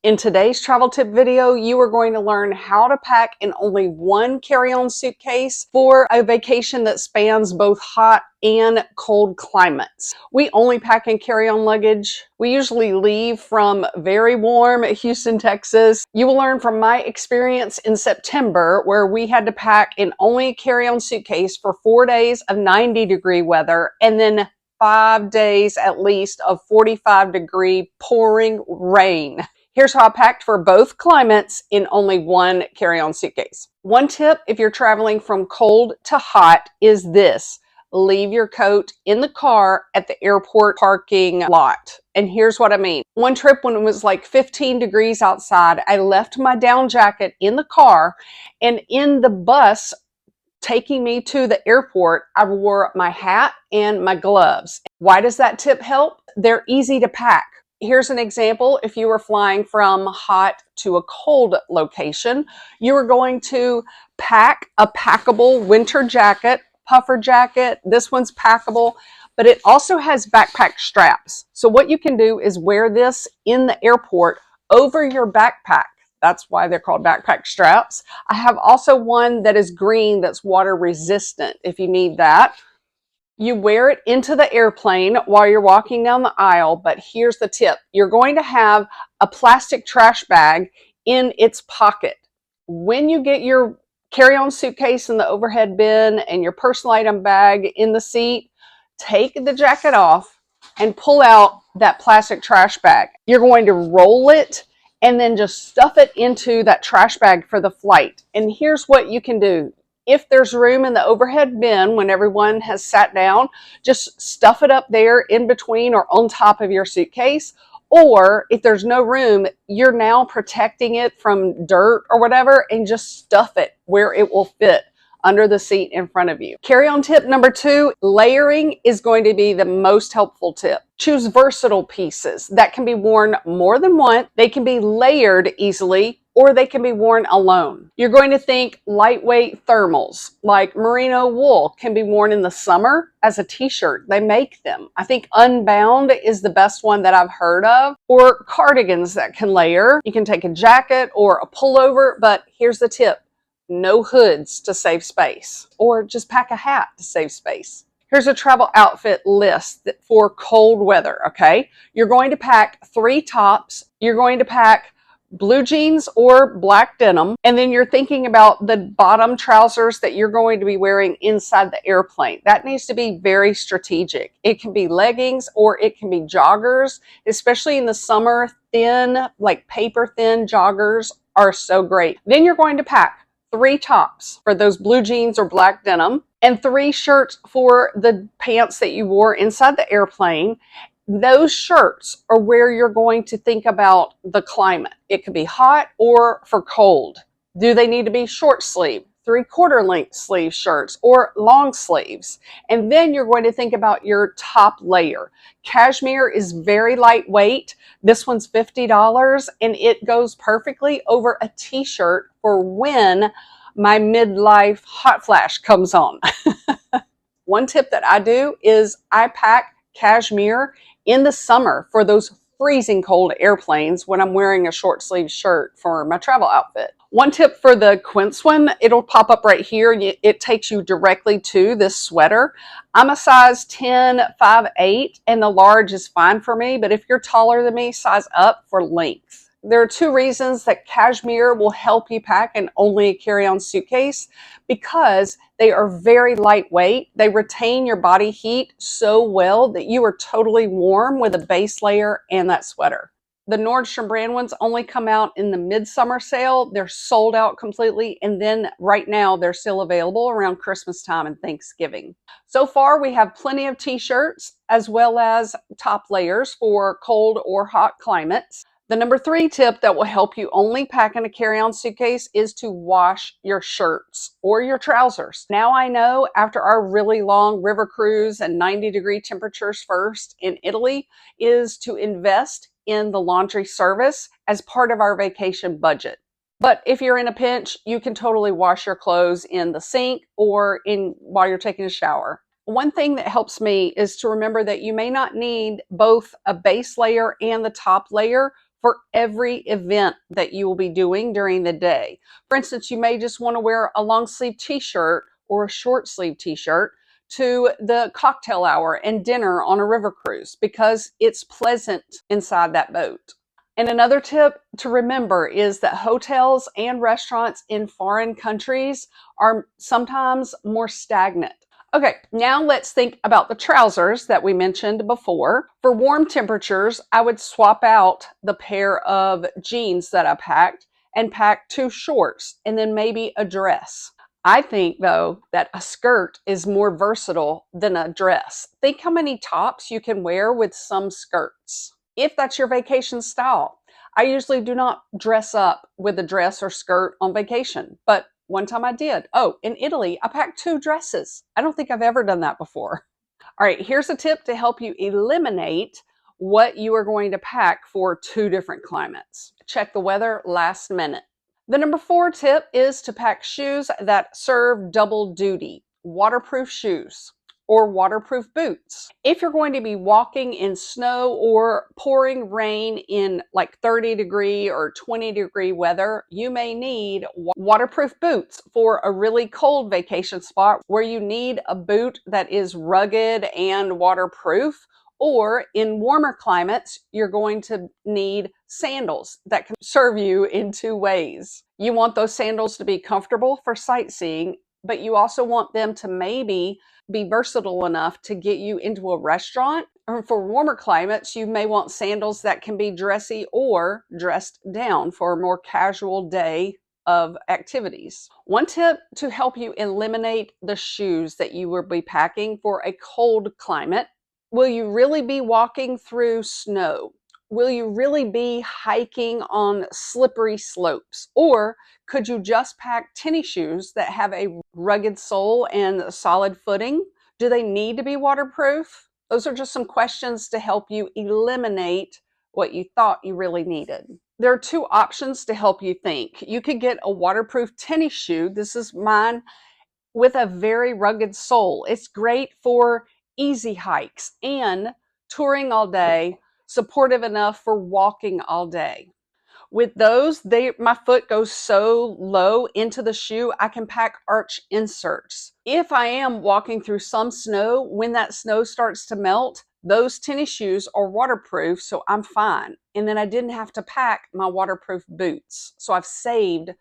In today's travel tip video, you are going to learn how to pack in only one carry-on suitcase for a vacation that spans both hot and cold climates. We only pack in carry-on luggage. We usually leave from very warm Houston, Texas. You will learn from my experience in September, where we had to pack in only a carry-on suitcase for 4 days of 90-degree weather and then 5 days at least of 45-degree pouring rain. Here's how I packed for both climates in only one carry-on suitcase. One tip if you're traveling from cold to hot is this: leave your coat in the car at the airport parking lot. And here's what I mean. One trip when it was like 15 degrees outside, I left my down jacket in the car, and in the bus taking me to the airport, I wore my hat and my gloves. Why does that tip help? They're easy to pack. Here's an example. If you were flying from hot to a cold location, you are going to pack a packable winter jacket, puffer jacket. This one's packable, but it also has backpack straps. So what you can do is wear this in the airport over your backpack. That's why they're called backpack straps. I have also one that is green that's water resistant if you need that. You wear it into the airplane while you're walking down the aisle, but here's the tip. You're going to have a plastic trash bag in its pocket. When you get your carry-on suitcase in the overhead bin and your personal item bag in the seat, take the jacket off and pull out that plastic trash bag. You're going to roll it and then just stuff it into that trash bag for the flight. And here's what you can do. If there's room in the overhead bin when everyone has sat down, just stuff it up there in between or on top of your suitcase. Or if there's no room, you're now protecting it from dirt or whatever, and just stuff it where it will fit under the seat in front of you. Carry-on tip number 2, layering is going to be the most helpful tip. Choose versatile pieces that can be worn more than once. They can be layered easily, or they can be worn alone. You're going to think lightweight thermals, like merino wool, can be worn in the summer as a t-shirt. They make them. I think Unbound is the best one that I've heard of. Or cardigans that can layer. You can take a jacket or a pullover, but here's the tip. No hoods to save space, or just pack a hat to save space. Here's a travel outfit list for cold weather, okay? You're going to pack 3 tops. You're going to pack blue jeans or black denim, and then you're thinking about the bottom trousers that you're going to be wearing inside the airplane. That needs to be very strategic. It can be leggings or it can be joggers, especially in the summer. Thin, like paper thin joggers are so great. Then you're going to pack 3 tops for those blue jeans or black denim, and 3 shirts for the pants that you wore inside the airplane. Those shirts are where you're going to think about the climate. It could be hot or for cold. Do they need to be short sleeve, 3/4 length sleeve shirts, or long sleeves? And then you're going to think about your top layer. Cashmere is very lightweight. This one's $50, and it goes perfectly over a t-shirt for when my midlife hot flash comes on. One tip that I do is I pack cashmere in the summer for those freezing cold airplanes when I'm wearing a short sleeve shirt for my travel outfit. One tip for the quince one, it'll pop up right here. It takes you directly to this sweater. I'm a size 10, 5'8", and the large is fine for me, but if you're taller than me, size up for length. There are 2 reasons that cashmere will help you pack in only a carry-on suitcase: because they are very lightweight. They retain your body heat so well that you are totally warm with a base layer and that sweater. The Nordstrom brand ones only come out in the midsummer sale. They're sold out completely, and then right now they're still available around Christmas time and Thanksgiving. So far we have plenty of t-shirts as well as top layers for cold or hot climates. The number 3 tip that will help you only pack in a carry-on suitcase is to wash your shirts or your trousers. Now I know after our really long river cruise and 90-degree temperatures first in Italy is to invest in the laundry service as part of our vacation budget. But if you're in a pinch, you can totally wash your clothes in the sink or while you're taking a shower. One thing that helps me is to remember that you may not need both a base layer and the top layer for every event that you will be doing during the day. For instance, you may just want to wear a long sleeve t-shirt or a short sleeve t-shirt to the cocktail hour and dinner on a river cruise because it's pleasant inside that boat. And another tip to remember is that hotels and restaurants in foreign countries are sometimes more stagnant. Okay, now let's think about the trousers that we mentioned before. For warm temperatures, I would swap out the pair of jeans that I packed and pack 2 shorts and then maybe a dress. I think, though, that a skirt is more versatile than a dress. Think how many tops you can wear with some skirts. If that's your vacation style, I usually do not dress up with a dress or skirt on vacation, but one time I did. Oh, in Italy, I packed 2 dresses. I don't think I've ever done that before. All right, here's a tip to help you eliminate what you are going to pack for 2 different climates. Check the weather last minute. The number 4 tip is to pack shoes that serve double duty, waterproof shoes or waterproof boots. If you're going to be walking in snow or pouring rain in like 30-degree or 20-degree weather, you may need waterproof boots for a really cold vacation spot where you need a boot that is rugged and waterproof. Or in warmer climates, you're going to need sandals that can serve you in 2 ways. You want those sandals to be comfortable for sightseeing, but you also want them to maybe be versatile enough to get you into a restaurant. Or for warmer climates, you may want sandals that can be dressy or dressed down for a more casual day of activities. One tip to help you eliminate the shoes that you will be packing for a cold climate: will you really be walking through snow? Will you really be hiking on slippery slopes? Or could you just pack tennis shoes that have a rugged sole and solid footing? Do they need to be waterproof? Those are just some questions to help you eliminate what you thought you really needed. There are 2 options to help you think. You could get a waterproof tennis shoe. This is mine, with a very rugged sole. It's great for easy hikes and touring all day, supportive enough for walking all day. With those, my foot goes so low into the shoe, I can pack arch inserts. If I am walking through some snow, when that snow starts to melt, those tennis shoes are waterproof, so I'm fine. And then I didn't have to pack my waterproof boots. So I've saved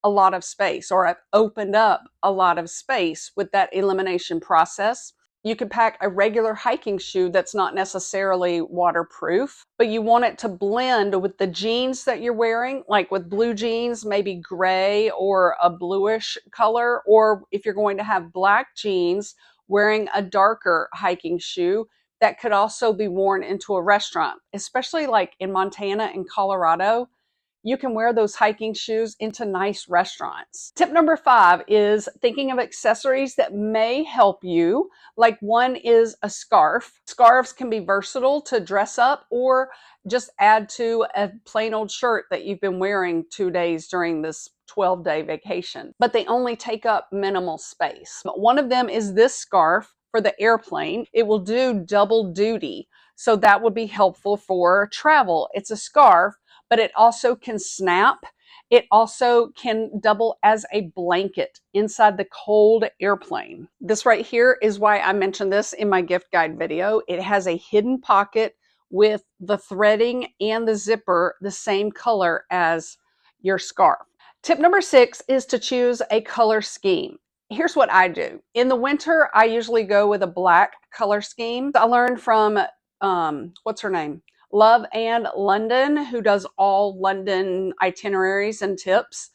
a lot of space, or I've opened up a lot of space with that elimination process. You could pack a regular hiking shoe that's not necessarily waterproof, but you want it to blend with the jeans that you're wearing, like with blue jeans, maybe gray or a bluish color, or if you're going to have black jeans, wearing a darker hiking shoe that could also be worn into a restaurant, especially like in Montana and Colorado. You can wear those hiking shoes into nice restaurants. Tip number 5 is thinking of accessories that may help you. Like, one is a scarf. Scarves can be versatile to dress up or just add to a plain old shirt that you've been wearing 2 days during this 12-day vacation, but they only take up minimal space. But one of them is this scarf for the airplane. It will do double duty, so that would be helpful for travel. It's a scarf, but it also can snap. It also can double as a blanket inside the cold airplane. This right here is why I mentioned this in my gift guide video. It has a hidden pocket with the threading and the zipper the same color as your scarf. Tip number 6 is to choose a color scheme. Here's what I do. In the winter, I usually go with a black color scheme. I learned from, what's her name? Love and London, who does all London itineraries and tips.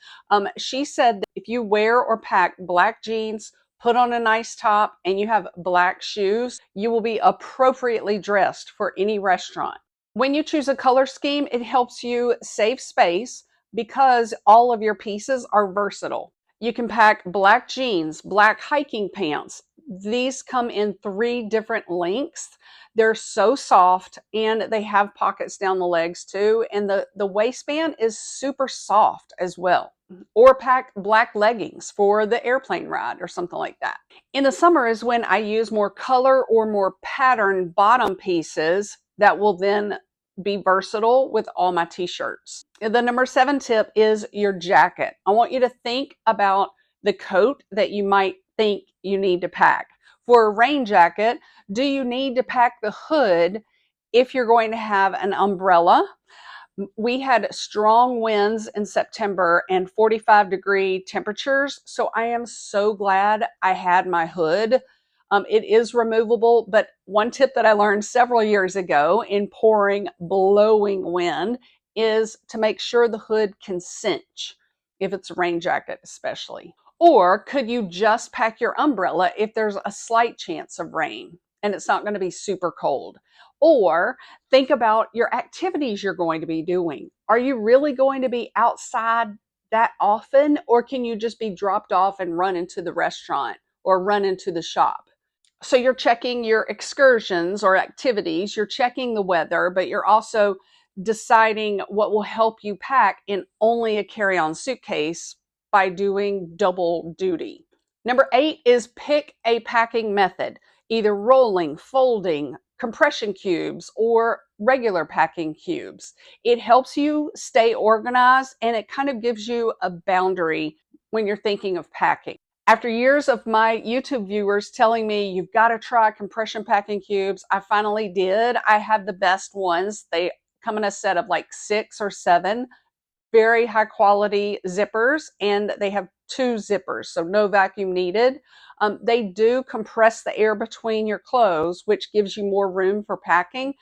She said that if you wear or pack black jeans, put on a nice top, and you have black shoes, you will be appropriately dressed for any restaurant. When you choose a color scheme, it helps you save space because all of your pieces are versatile. You can pack black jeans, black hiking pants. These come in 3 different lengths. They're so soft, and they have pockets down the legs too. And the waistband is super soft as well. Or pack black leggings for the airplane ride or something like that. In the summer is when I use more color or more pattern bottom pieces that will then be versatile with all my t-shirts. The number 7 tip is your jacket. I want you to think about the coat that you might think you need to pack. For a rain jacket, do you need to pack the hood if you're going to have an umbrella? We had strong winds in September and 45-degree temperatures, so I am so glad I had my hood. It is removable, but one tip that I learned several years ago in pouring, blowing wind is to make sure the hood can cinch if it's a rain jacket especially. Or could you just pack your umbrella if there's a slight chance of rain and it's not going to be super cold? Or think about your activities you're going to be doing. Are you really going to be outside that often, or can you just be dropped off and run into the restaurant or run into the shop? So you're checking your excursions or activities, you're checking the weather, but you're also deciding what will help you pack in only a carry-on suitcase by doing double duty. Number 8 is pick a packing method, either rolling, folding, compression cubes, or regular packing cubes. It helps you stay organized and it kind of gives you a boundary when you're thinking of packing. After years of my YouTube viewers telling me you've got to try compression packing cubes, I finally did. I have the best ones. They come in a set of like 6 or 7 very high quality zippers, and they have 2 zippers, so no vacuum needed. They do compress the air between your clothes, which gives you more room for packing,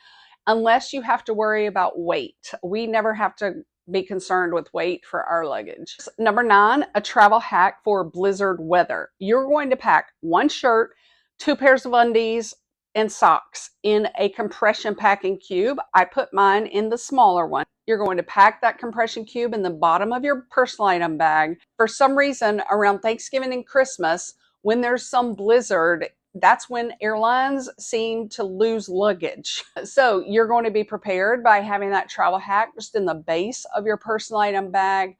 unless you have to worry about weight. We never have to be concerned with weight for our luggage. Number 9, a travel hack for blizzard weather. You're going to pack 1 shirt, 2 pairs of undies, and socks in a compression packing cube. I put mine in the smaller one. You're going to pack that compression cube in the bottom of your personal item bag. For some reason, around Thanksgiving and Christmas, when there's some blizzard, that's when airlines seem to lose luggage. So you're going to be prepared by having that travel hack just in the base of your personal item bag.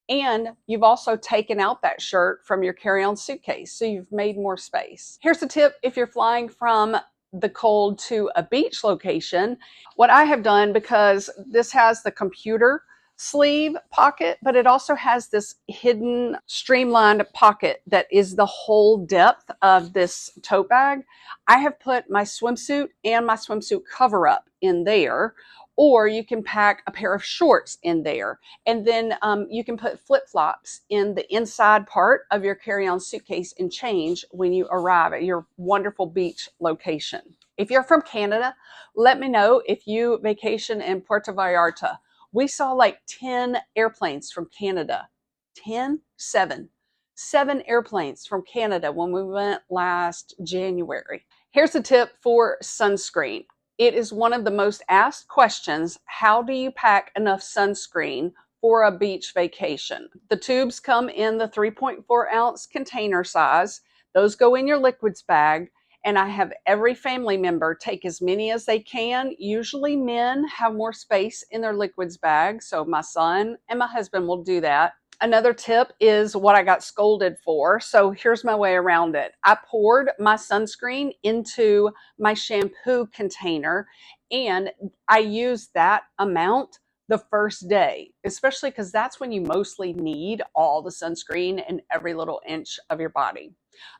And you've also taken out that shirt from your carry-on suitcase, so you've made more space. Here's a tip if you're flying from the cold to a beach location. What I have done, because this has the computer sleeve pocket, but it also has this hidden streamlined pocket that is the whole depth of this tote bag. I have put my swimsuit and my swimsuit cover up in there, or you can pack a pair of shorts in there. And then you can put flip-flops in the inside part of your carry-on suitcase and change when you arrive at your wonderful beach location. If you're from Canada, let me know if you vacation in Puerto Vallarta. We saw like 10 airplanes from Canada. 10? 7. 7 airplanes from Canada when we went last January. Here's a tip for sunscreen. It is one of the most asked questions. How do you pack enough sunscreen for a beach vacation? The tubes come in the 3.4 ounce container size. Those go in your liquids bag. And I have every family member take as many as they can. Usually men have more space in their liquids bag, so my son and my husband will do that. Another tip is what I got scolded for. So here's my way around it. I poured my sunscreen into my shampoo container, and I used that amount the first day, especially because that's when you mostly need all the sunscreen in every little inch of your body.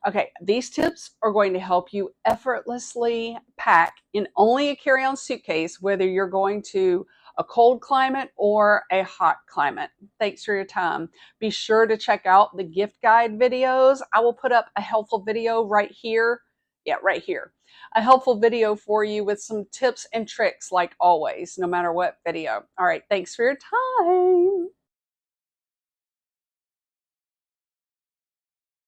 Okay, these tips are going to help you effortlessly pack in only a carry-on suitcase, whether you're going to a cold climate or a hot climate. Thanks for your time. Be sure to check out the gift guide videos. I will put up a helpful video right here. Yeah, right here. A helpful video for you with some tips and tricks like always, no matter what video. All right, thanks for your time.